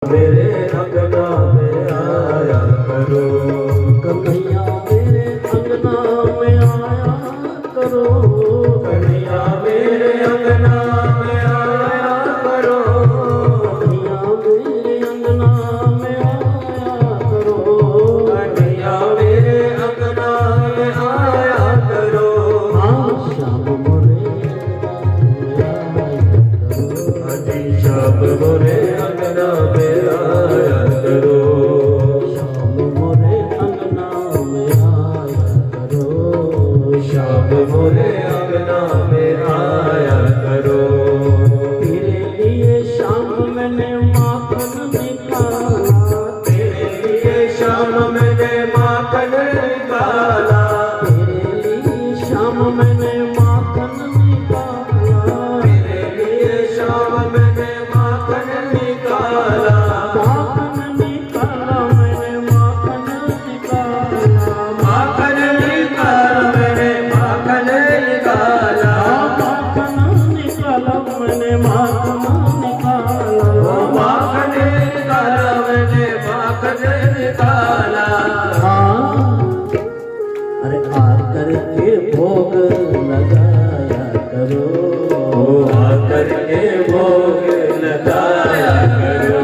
मेरे अंगना में आया करो, कन्हैया मेरे अंगना में आया करो, कन्हैया मेरे अंगना में आया करो, कन्हैया मेरे अंगना में आया करो, कन्हैया मेरे अंगना में आया करो। हाँ श्याम मोरे अंगना में आया करो, श्याम मोरे अंगना में आया करो, श्याम मोरे अंगना में आया करो, श्याम मोरे अंगना में आया करो। तेरे लिए शाम मैंने माखन निकाला, तेरे लिए शाम मैंने माखन निकाला, तेरे लिए शाम मैंने माखन निकाला, तेरे लिए शाम मैंने माखन निकाला, माखन निकाला मैंने माखन निकाला, माखन निकाला मैंने माखन निकाला, माखन निकाला मैंने माखन निकाला, ओ माखन निकाला मैंने माखन निकाला। अरे आकर के भोग लगाया करो, ओ आकर के भोग लगाया करो,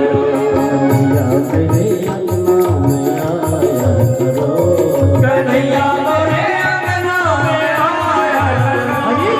कन्हैया मेरे अंगना में आया करो, कन्हैया मोरे अंगना में आया करो।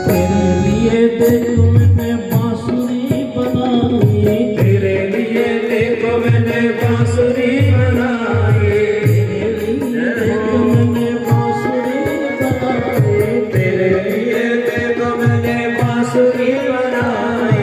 तेरे लिए देखो मैंने बांसुरी बनाई, तेरे लिए देखो मैंने बांसुरी बनाई, तेरे लिए देखो मैंने बांसुरी बनाई, तेरे लिए देखो मैंने बांसुरी बनाई,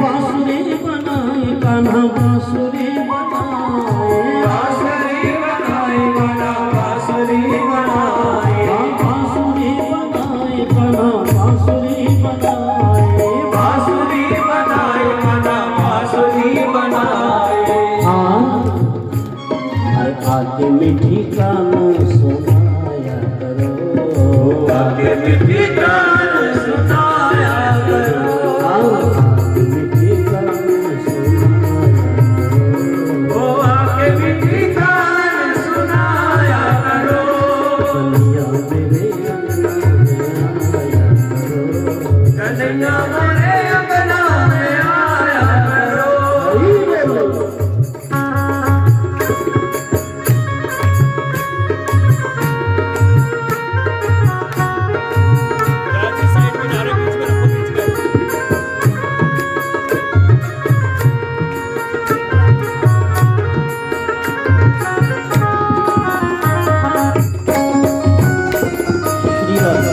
बांसुरी बनाई कान्हा बांसुरी बनाई, बांसुरी बनाई बना बांसुरी बनाई, बांसुरी बनाई कान्हा बांसुरी बनाई, बांसुरी बनाई बना बांसुरी बनाई। अरे आगे मीठी गाना सुनाया करो, आगे मीठी गान सुनाया करो, आगे मीठी गाना सुनाया करो, ओ आगे मीठी गान सुनाया करो, कन्हैया मेरे अंगना में आया करो, कन्हैया मोरे अंगना में आया करो। श्री राम।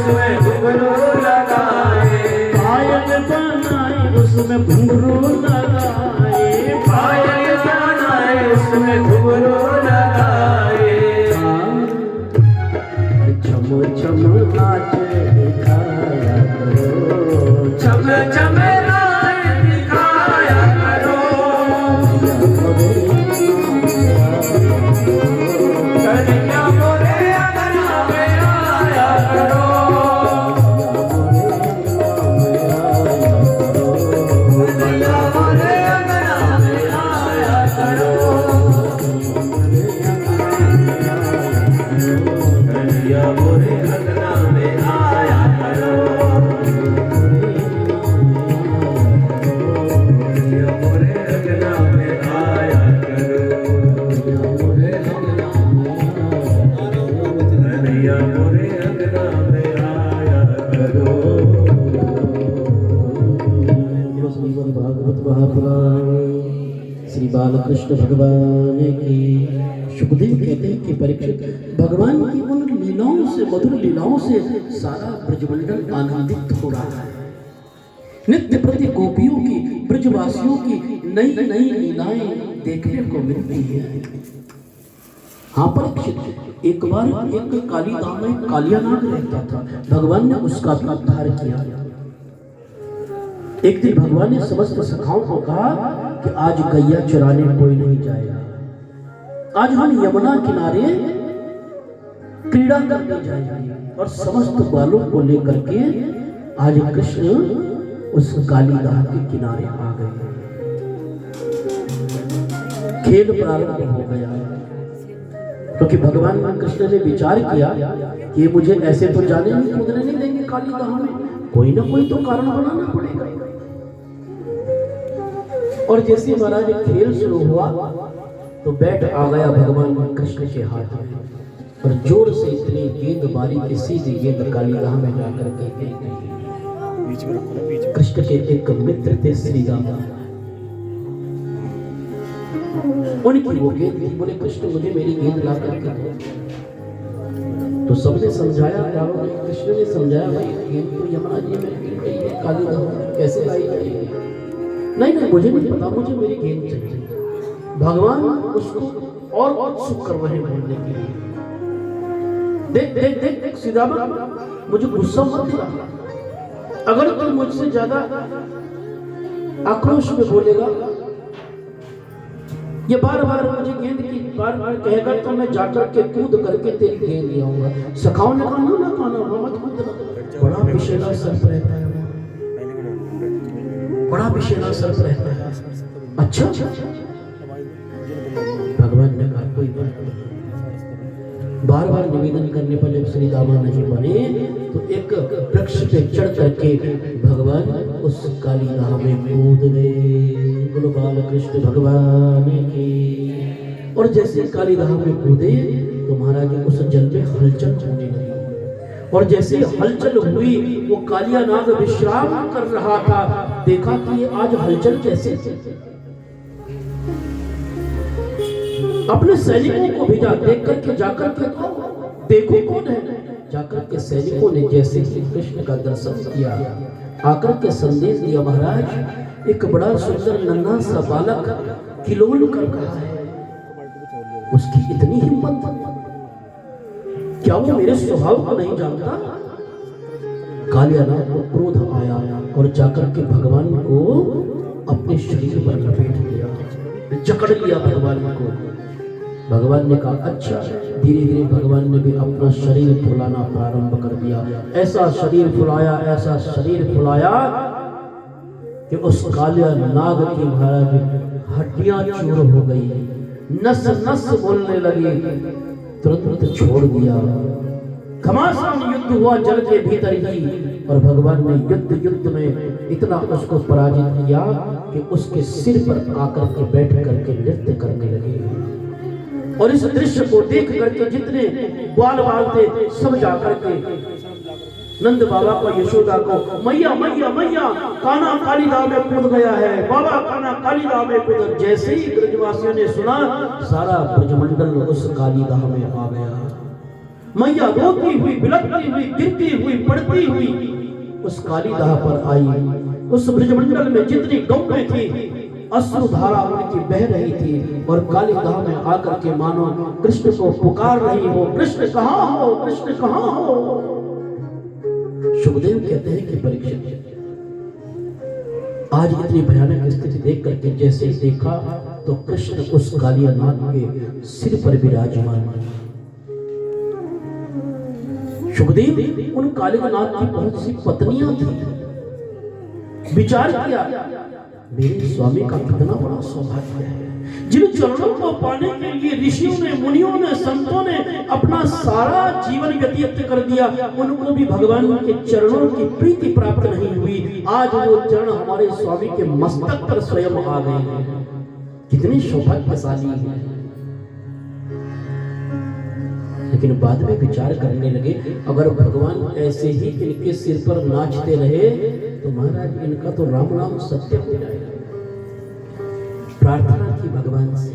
उसमें घुंघरू लगाए, पायल बनाए उसमें घुंघरू लगाए, पायल बनाए उसमें घुंघरू लगाए। छम छम नाच दिखाया करो, छम छम नाच दिखाया करो, कन्हैया मोरे अंगना में आया करो, कन्हैया मोरे अंगना में आया करो, कन्हैया मोरे अंगना में आया करो, कन्हैया मोरे अंगना में आया करो, कन्हैया मोरे अंगना में आया करो। भागवत महापुराण श्री बालकृष्ण भगवान की। सुखदेव कहते हैं कि परीक्षित, भगवान की उन लीलाओं से, मधुर लीलाओं से सारा ब्रजमंडल आनंदित हो रहा है। नित्य प्रति गोपियों की, ब्रजवासियों की नई नई लीलाएं देखने को मिलती है। हाँ परीक्षित, एक बार एक कालीधाम में कालियानाग रहता था, भगवान ने उसका भी उद्धार किया। एक दिन भगवान ने समस्त सखाओं को कहा कि आज गैया चराने कोई नहीं जाएगा, आज हम यमुना किनारे क्रीड़ा करने जाएंगे। और समस्त बालों को लेकर के आज कृष्ण उस कालीधाम के किनारे आ गए। खेल प्रारंभ हो गया, क्योंकि भगवान कृष्ण ने विचार किया कि मुझे ऐसे तो जाने नहीं, कूदने नहीं देंगे कालीधाम में, कोई ना कोई तो कारण बनाना पड़ेगा। और जैसे महाराज खेल शुरू हुआ तो बैट आ गया भगवान कृष्ण के हाथ में, और जोर से इतनी गेंद मारी कि सीधी गेंद कालीधाम में जाकर के गिर गई। कृष्ण के एक मित्र थे श्री राम, उनकी वो गेंद थी। बोले कृष्ण मुझे मेरी गेंद ला करके दो। तो सबने समझाया, कृष्ण ने समझाया, भाई गेंद तो यमुना जी में गिर गई है, कालीधाम में कैसे लाई जाएगी? नहीं नहीं मुझे नहीं पता, मुझे मेरी गेंद चाहिए। भगवान उसको और उत्सुक कर रहे बोलने के लिए। देख देख देख सीधामा, मुझे गुस्सा मत दिला, अगर तू मुझसे ज्यादा आक्रोश में बोलेगा, ये बार बार मुझे गेंद की बार बार कहेगा, तो मैं जाकर के कूद करके तेरी गेंद ले आऊंगा। सखाओं ने कहा ना खाना मत कूदना, बड़ा विशेला सर्प रहता है, बड़ा विशेला सर्प रहता है। अच्छा भगवान ने कहा कोई बात नहीं। बार बार निवेदन करने पर जब श्री दामा नहीं बने तो एक वृक्ष पे चढ़ करके भगवान उस कालीधाम में कूद गए। बोलो बाल कृष्ण भगवान की। और जैसे कालीधाम में कूदे तो महाराज उस जल में हलचल होने लगी, और जैसे हलचल हुई वो कालियानाग विश्राम कर रहा था। देखा कि ये आज हलचल कैसे? अपने सैनिकों को भेजा, देख करके जाकर के देखो कौन है। जाकर के सैनिकों ने जैसे ही कृष्ण का दर्शन किया, आकर के संदेश दिया, महाराज एक बड़ा सुंदर नन्हा सा बालक किलोल कर रहा है, उसकी इतनी हिम्मत, क्या वो मेरे स्वभाव को नहीं जानता? कालियानाग को क्रोध आया और जाकर के भगवान को अपने शरीर पर लपेट लिया, जकड़ लिया भगवान को। भगवान ने कहा अच्छा। धीरे धीरे भगवान ने भी अपना शरीर फुलाना प्रारंभ कर दिया। ऐसा शरीर फुलाया, ऐसा शरीर फुलाया कि उस कालियानाग की महाराज हड्डियां चूर हो गई, नस नस बोलने लगी, तुरंत छोड़ दिया। घमासान युद्ध हुआ जल के भीतर ही, और भगवान ने युद्ध में इतना उसको पराजित किया कि उसके सिर पर आकर के बैठ करके नृत्य करने लगे। और इस दृश्य को देख करके जितने ग्वाल बाल थे सब जाकर के नंद बाबा को, यशोदा को, मैया मैया मैया कान्हा कालीधाम में कूद गया है, बाबा कान्हा कालीधाम में कूद। जैसे ही ब्रजवासियों ने सुना, सारा ब्रजमंडल उस कालीधाम में आ गया। मैया रोती हुई, बिलखती हुई, गिरती हुई, पड़ती हुई उस कालीदाह पर आई। उस ब्रजमंडल में जितनी गौएं थी अश्रुधारा उनकी बह रही थी और कालीदाह में आकर के मानो कृष्ण को पुकार रही हो, कृष्ण कहाँ हो, कृष्ण कहाँ हो। सुखदेव कहते हैं कि परीक्षित, आज इतनी भयानक स्थिति देख करके जैसे देखा तो कृष्ण उस कालियानाथ के सिर पर विराजमान। सुखदेव उन कालियानाथ की बहुत सी पत्नियां थी। विचार किया, मेरे स्वामी का कितना बड़ा सौभाग्य है, जिन चरणों को पाने के लिए ऋषियों ने, मुनियों ने, संतों ने अपना सारा जीवन व्यतीत कर दिया, उनको भी भगवान के चरणों की प्रीति प्राप्त नहीं हुई। आज वो चरण हमारे स्वामी के मस्तक पर स्वयं आ गए हैं। कितनी सौभाग्यशाली है। लेकिन बाद में विचार करने लगे, अगर भगवान ऐसे ही इनके सिर पर नाचते रहे तो महाराज इनका तो राम नाम सत्य हो जाएगा। प्रार्थना की भगवान से।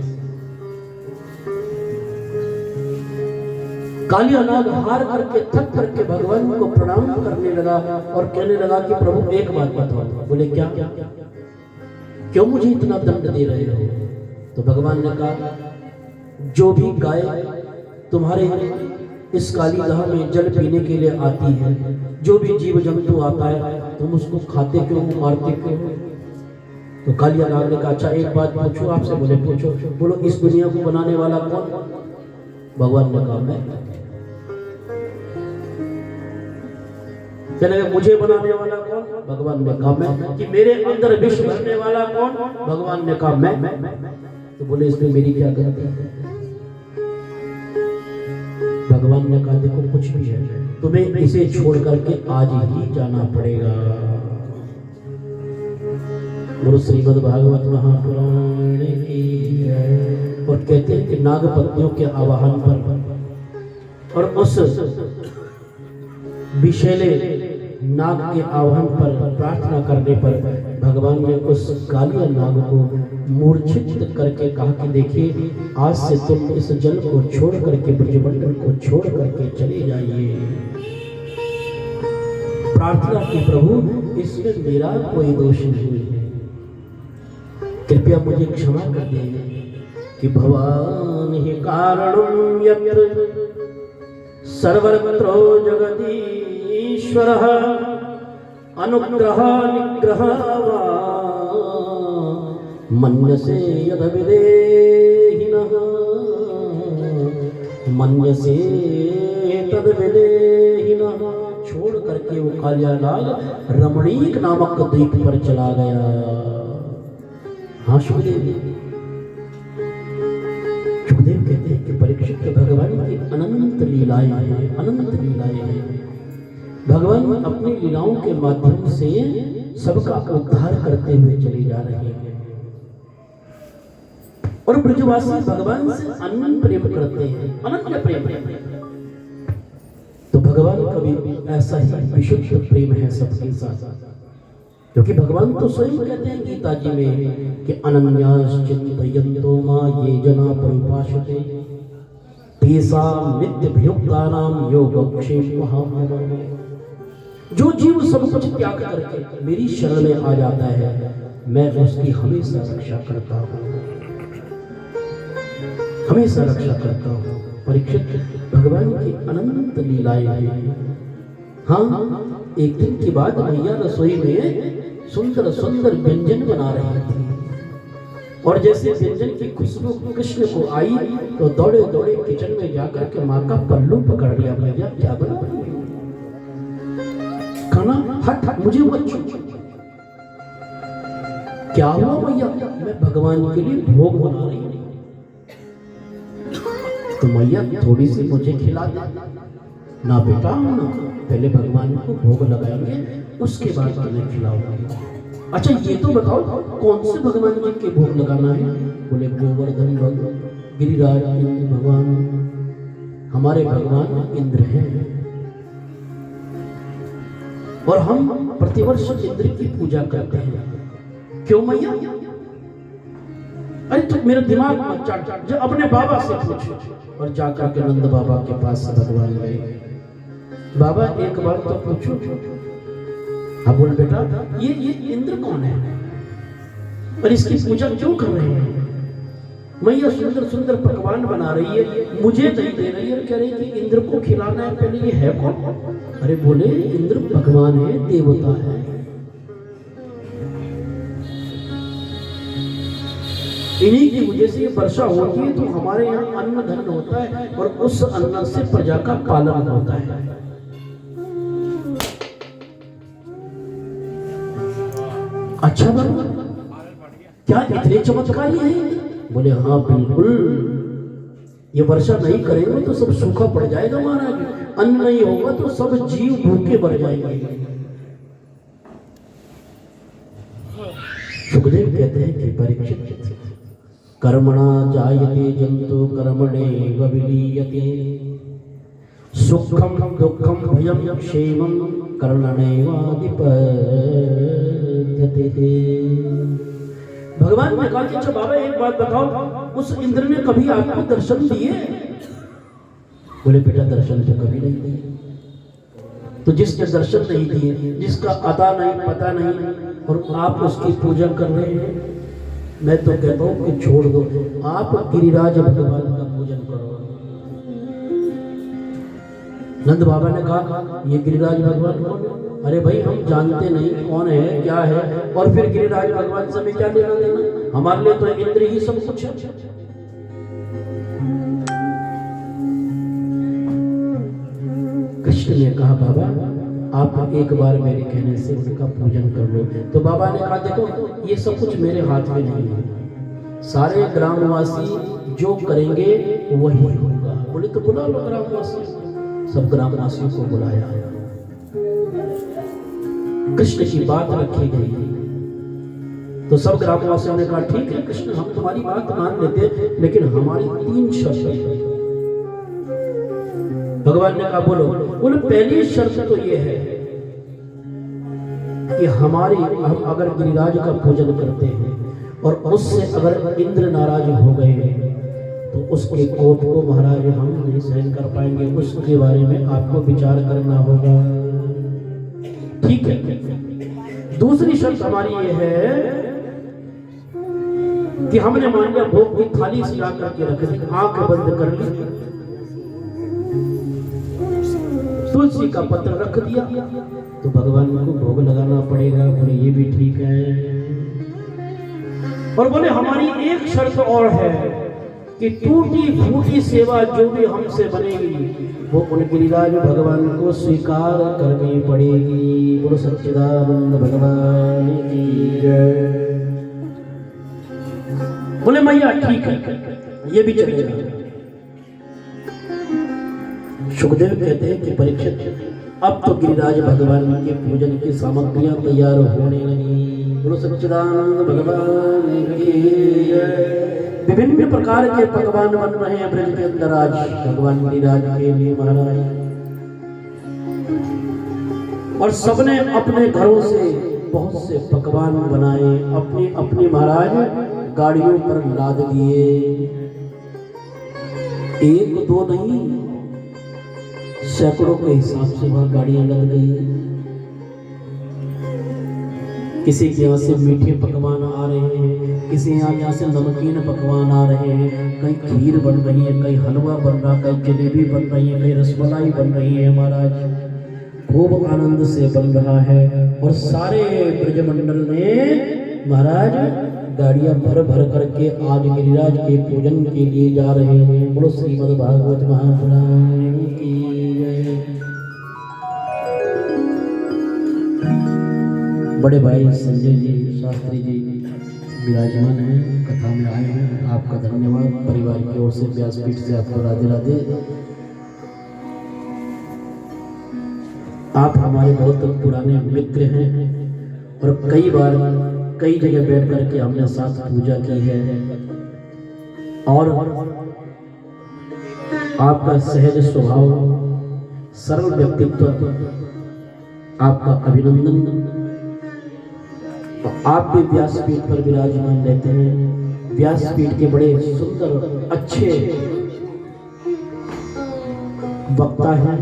कालियानाग हार करके, थक करके भगवान को प्रणाम करने लगा और कहने लगा कि प्रभु एक बात बताओ। बोले क्या? क्यों मुझे इतना दंड दे रहे हो? तो भगवान ने कहा, जो भी गाय तुम्हारे इस कालीदाह में जल पीने के लिए आती है, जो भी जीव जंतु आता है, तुम उसको खाते क्यों, मारते क्यों? तो कालियानाग ने कहा, अच्छा एक बात पूछूं आपसे। बोले पूछो। बोलो, इस दुनिया को बनाने वाला कौन? भगवान ने कहा, मैं। कहने मुझे बनाने वाला कौन? भगवान ने कहा, मैं। कि मेरे अंदर विष भरने वाला कौन? भगवान ने कहा, मैं। तो बोले, इसमें मेरी क्या गलती है? भगवान ने कहा, देखो कुछ भी है, तुम्हें इसे छोड़ करके आज ही जाना पड़ेगा। गुरु श्रीमद् भागवत महापुराण की। और कहते हैं कि नागपत्नियों के आवाहन पर और उस विषैले नाग के आह्वान पर, प्रार्थना करने पर भगवान ने उस कालिया नाग को मूर्छित करके कहा कि देखिए, आज से तुम इस जल को छोड़ करके, ब्रजमंडल को छोड़ करके चले जाइए। प्रार्थना की, प्रभु इसमें मेरा कोई दोष नहीं है, कृपया मुझे क्षमा कर दीजिए। कि भवान ही कारणं यत्र सर्वत्र जगदीश्वरः अनुग्रह निग्रह वा मन्यसे यद विदेहिनः मन्यसे तद विदेहिनः। छोड़ करके वो कालियानाग रमणीक नामक द्वीप पर चला गया। हाँ सुखदेव कहते हैं कि परीक्षित भगवान की अनंत लीलाएं हैं, अनंत लीलाएं हैं। भगवान अपनी लीलाओं के माध्यम से सबका उद्धार करते हुए चले जा रहे हैं। और ब्रजवासी भगवान से अनंत प्रेम करते हैं, अनन्य प्रेम। तो भगवान का भी ऐसा ही विशुद्ध प्रेम है सबके साथ, क्योंकि भगवान तो स्वयं कहते हैं गीता जी में कि अनन्याश्चिन्तयन्तो मां ये जना परिपाश्यते तेषां नित्यभियुक्तानां योगक्षेमः। जो जीव सब कुछ त्याग करके मेरी शरण में आ जाता है, मैं उसकी हमेशा रक्षा करता हूँ, हमेशा रक्षा करता हूँ। परीक्षित भगवान की अनंत लीलाएं हैं। हाँ, एक दिन की बात, मैया रसोई में सुंदर सुंदर व्यंजन बना रही थी और जैसे व्यंजन की खुशबू कृष्ण को आई तो दौड़े दौड़े किचन में जाकर के माँ का पल्लू पकड़ लिया। भैया क्या बना खाना? हट हट, मुझे मत छू। क्या हुआ भैया? मैं भगवान के लिए भोग बना रही हूँ। तो मैया थोड़ी सी मुझे खिला दे ना बेटा, ना, पहले भगवान को भोग लगाएंगे, उसके बाद तुम्हें खिलाऊंगी। अच्छा ये तो बताओ कौन से भगवान जी के भोग लगाना है? बोले गोवर्धन भगवान, गिरिराज इंद्र भगवान, हमारे भगवान इंद्र हैं और हम प्रतिवर्ष इंद्र की पूजा करते हैं। क्यों मैया? अरे तो मेरा दिमाग मत चाट, जो अपने बाबा से पूछ। और जाकर के नंद बाबा के पास भगवान गए, बाबा एक बार तो पूछो। हाँ बोल बेटा, ये इंद्र कौन है और इसकी पूजा क्यों कर रहे हैं? मैया सुंदर सुंदर पकवान बना रही है, मुझे नहीं दे रही है, कह रही कि इंद्र को खिलाना है। पहले ये है कौन? अरे बोले इंद्र भगवान है, देवता है। इन्हीं की वजह से ये वर्षा होती है तो हमारे यहाँ अन्न धन होता है और उस अन्न से प्रजा का पालन होता है। अच्छा बाबा, क्या इतने चमत्कारी हैं? बोले हाँ बिल्कुल, ये वर्षा नहीं करेंगे तो सब सूखा पड़ जाएगा महाराज, अन्न नहीं होगा तो सब जीव भूखे मर जाएंगे। सुखदेव कहते हैं कि परीक्षित, कर्मणा जायते जंतु कर्मणेव विलीयते, सुखम दुखम भयम क्षेमं कर्मणेवाधिपत्यते। भगवान ने कहा कि अच्छा बाबा एक बात बताओ, उस इंद्र ने कभी आपको दर्शन दिए? बोले बेटा दर्शन तो कभी नहीं दिए। तो जिसने दर्शन नहीं दिए, जिसका अता नहीं पता नहीं, और आप उसकी पूजा कर रहे हैं, मैं तो कहता हूं कि छोड़ दो, आप गिरिराज भगवान का पूजन करो। नंद बाबा ने कहा ये गिरिराज भगवान कौन है? अरे भाई हम जानते नहीं कौन है क्या है, और फिर गिरिराज भगवान से हमें क्या लेना देना, हमारे लिए तो इंद्र ही सब कुछ है। कृष्ण ने कहा बाबा आप एक बार मेरे कहने से उनका पूजन कर लो। तो बाबा ने कहा देखो ये सब कुछ मेरे हाथ में नहीं है, सारे ग्रामवासी जो करेंगे वही होगा। बोले तो बुला लो ग्रामवासी। सब ग्रामवासियों को बुलाया, कृष्ण की बात रखी गई। तो सब ग्रामवासियों ने कहा ठीक है कृष्ण हम तुम्हारी बात मान लेते, लेकिन हमारी 3 शर्तें हैं। भगवान ने कहा बोलो। बोले पहली शर्त तो ये है कि हम अगर गिरिराज का पूजन करते हैं और उससे अगर इंद्र नाराज हो गए तो उसके कोप को महाराज हम नहीं सहन कर पाएंगे, उसके बारे में आपको विचार करना होगा। ठीक है। दूसरी शर्त हमारी ये है कि हमने मान लिया भोग की थाली सजा करके रख दी, आंख बंद कर ली, तुलसी का पत्र रख दिया, तो भगवान को भोग लगाना पड़ेगा। बोले ये भी ठीक है। और बोले हमारी एक शर्त और है कि टूटी फूटी सेवा जो भी हमसे बनेगी वो उन गिरिराज भगवान को स्वीकार करनी पड़ेगी। बोलो सच्चिदानंद भगवान की जय। बोले मैया ठीक है ये भी चलेगा। सुखदेव कहते हैं कि परीक्षित अब तो गिरिराज भगवान के पूजन की सामग्रियां तैयार होने लगी। बोलो सच्चिदानंद भगवान की जय। विभिन्न प्रकार के पकवान बन रहे हैं ब्रज के अंदर आज भगवान गिरिराज के लिए महाराज, और सबने अपने घरों से बहुत से पकवान बनाए, अपनी अपनी महाराज गाड़ियों पर लाद दिए। 1-2 नहीं, सैकड़ों के हिसाब से वहां गाड़ियां लग गई। किसी के यहाँ से मीठे पकवान आ रहे हैं, किसी यहाँ से नमकीन पकवान आ रहे हैं, कहीं खीर बन रही है, कहीं हलवा बन रहा, कहीं जलेबी बन रही है, कहीं रसमलाई बन रही है महाराज। खूब आनंद से बन रहा है और सारे ब्रजमंडल ने महाराज गाड़ियां भर भर करके आज गिरिराज के पूजन के लिए जा रहे हैं। बोलो श्रीमद् भागवत महापुराण की जय। बड़े भाई संजय जी शास्त्री जी विराजमान हैं, कथा में आए हैं, आपका धन्यवाद। परिवार की ओर से व्यासपीठ से आपको राधे राधे। आप हमारे बहुत पुराने मित्र हैं और कई बार कई जगह बैठ करके हमने साथ पूजा की है, और आपका सहज स्वभाव, सरल व्यक्तित्व, आपका अभिनंदन। आप भी व्यासपीठ पर विराजमान रहते हैं, व्यासपीठ के बड़े सुंदर अच्छे वक्ता हैं,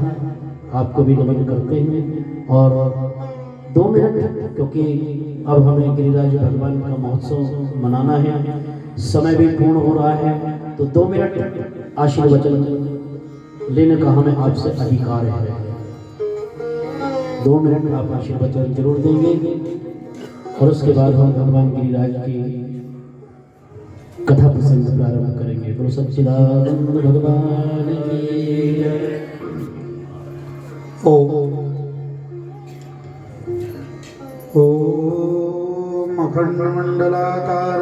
आपको भी नमन करते हैं। और 2 मिनट, क्योंकि अब हमें गिरिराज भगवान का महोत्सव मनाना है, समय भी पूर्ण हो रहा है, तो 2 मिनट आशीर्वचन लेने का हमें आपसे अधिकार है। 2 मिनट आप आशीर्वचन जरूर देंगे और उसके बाद हम भगवान गिरिराज की कथा प्रसंग प्रारंभ करेंगे। गुरु सच्चिदानंद भगवान की जय। ओम अखंड मंडलाकार